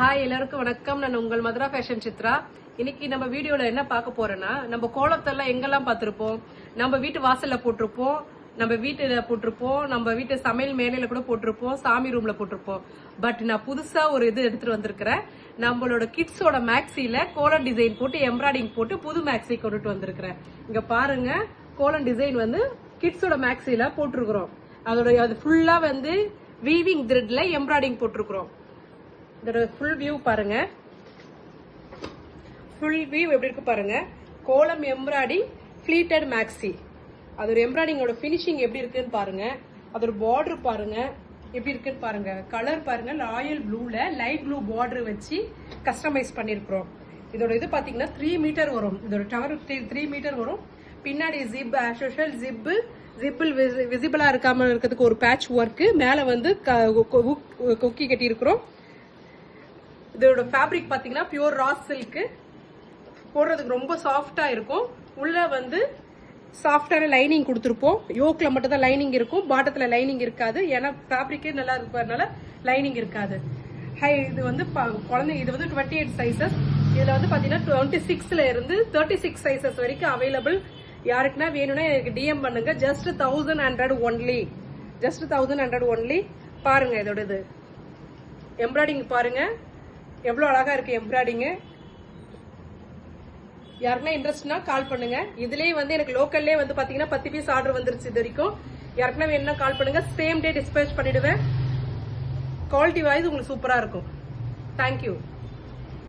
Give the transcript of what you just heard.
Hi எல்லாருக்கும் வணக்கம். நான் உங்கள் மதுரா ஃபேஷன் சித்ரா. இன்னைக்கு நம்ம வீடியோல என்ன பார்க்க போறோம்னா, நம்ம கோலத்தெல்லாம் எங்கெல்லாம் பார்த்திருப்போம். நம்ம வீட்டு வாசல்ல போட்டிருப்போம், நம்ம வீட்டுல போட்டிருப்போம், நம்ம வீட்டு சமையல் மேலையில கூட போட்டிருப்போம், சாமி ரூம்ல போட்டிருப்போம். பட் நான் புதுசா ஒரு இது எடுத்துட்டு வந்திருக்கிறேன். நம்மளோட கிட்ஸோட மேக்ஸில கோலம் டிசைன் போட்டு எம்ப்ராய்டிங் போட்டு புது மேக்ஸி கொண்டுட்டு வந்திருக்கிறேன். இங்க பாருங்க, கோலம் டிசைன் வந்து கிட்ஸோட மேக்ஸில போட்டிருக்கிறோம். அதோட அது ஃபுல்லா வந்து வீவிங் த்ரெட்ல எம்ப்ராய்டிங் போட்டிருக்கிறோம். இதோட ஃபுல் வியூ பாருங்க. ஃபுல் வியூ எப்படி இருக்கு பாருங்க. கோலம் எம்ப்ராய்டிங் ஃபிளீட்டட் மேக்ஸி. அதோட எம்ப்ராய்டிங்கோட ஃபினிஷிங் எப்படி இருக்குன்னு பாருங்க. அதோட பார்டர் பாருங்க எப்படி இருக்குன்னு பாருங்க. கலர் பாருங்க, ராயல் ப்ளூல லைட் ப்ளூ பார்டர் வச்சு கஸ்டமைஸ் பண்ணிருக்கிறோம். இதோட இது பாத்தீங்கன்னா 3 மீட்டர் வரும். இதோட டவர் 3 மீட்டர் வரும். பின்னாடி ஜிப் ஆஷோஷல் ஜிப்பில் விசிபிளா இருக்காம இருக்கிறதுக்கு ஒரு பேட்ச் ஒர்க். மேல வந்து கொக்கி கட்டி இருக்கிறோம். இதோட ஃபேப்ரிக் பாத்தீங்கன்னா பியூர் ரா சில்க். போடுறதுக்கு ரொம்ப சாஃப்டா இருக்கும். உள்ள வந்து சாஃப்டான லைனிங் கொடுத்துருப்போம். யோக்ல மட்டும் தான் லைனிங் இருக்கும், பாட்டத்துல லைனிங் இருக்காது. ஏன்னா ஃபேப்ரிக்கே நல்லா இருக்கிறதுனால லைனிங் இருக்காது. இது வந்து குழந்தை இது வந்து 28 சைசஸ். இதுல வந்து பாத்தீங்கன்னா 26ல இருந்து 36 சைசஸ் வரைக்கும் அவைலபிள். யாருக்குன்னா வேணும்னா எனக்கு டிஎம் பண்ணுங்க. Just 1100 only. Just 1100 only. பாருங்க இதோட இது எம்ப்ராய்டிங் பாருங்க எவ்வளவு அழகா இருக்கு எம்ப்ராய்டிங். யாருக்குன்னா இன்ட்ரெஸ்ட்னா கால் பண்ணுங்க. இதுலயே வந்து எனக்கு லோக்கல்லே வந்து பாத்தீங்கன்னா 10 பீஸ் ஆர்டர் வந்துருச்சு இது வரைக்கும். யாருக்குன்னா வேணும்னா கால் பண்ணுங்க. சேம் டே டிஸ்பேச் பண்ணிடுவேன். குவாலிட்டி வைஸ் உங்களுக்கு சூப்பரா இருக்கும். தேங்க்யூ.